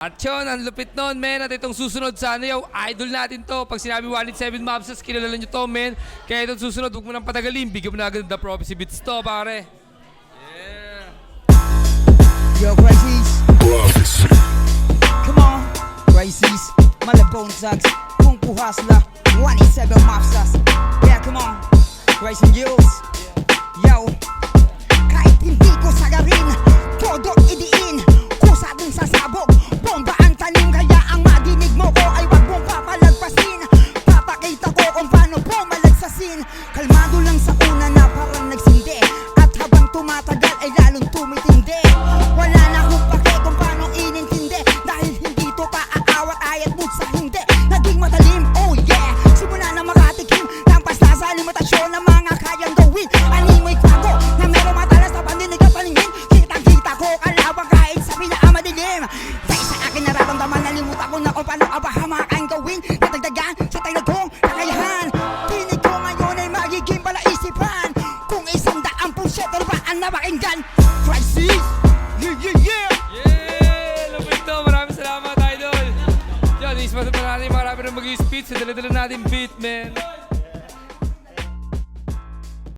At yun, ang lupit nun, men. At itong susunod sa ano yung idol natin to. Pag sinabi 187 Mobsters, kilala nyo to, men. Kaya itong susunod, huwag mo nang patagalin. Bigyan mo na agad The Prophecy Beats to, pare. Yeah. Yo, Crisis. Come on, Crisis. Malabone Zags. Kung Puhasla. 187 Mobsters. Yeah, come on. Crisis News. Yo. Kahit hindi ko sagarin, todo idiin. Kusa dun sa sabog. Bomba ang tanim, kaya ang madinig mo ko ay wag mong papalagpasin. Papakita ko kung paano pumalagsasin. Kalmado lang sa una na parang nagsindi. At habang tumatagal ay lalong tumitindi. Wala na akong pake kung paano inintindi. Dahil hindi to paaawat ayat mood sa hindi. Naging matalim, oh yeah. Simula na makatikim lampas na sa limitasyon ng mga kayang gawin. Animoy kwago na meron matalas na pandinig at paningin. Kitang-kita ko kalawang kahit sa pinakamadilim. Dahil sa akin nararamdaman, nalimutan ko na kung paano abahamakan gawin. Natagdagan sa tayo kong kakayahan. Tinig ko ngayon ay magiging palaisipan. Kung 100% ba ang napakinggan. Crisis! Yeah, yeah, yeah! Yeah! Lupit to. Maraming salamat, idol. Yun, isip pa natin marami rin mag-i-speed sa dala-dala natin beat, men.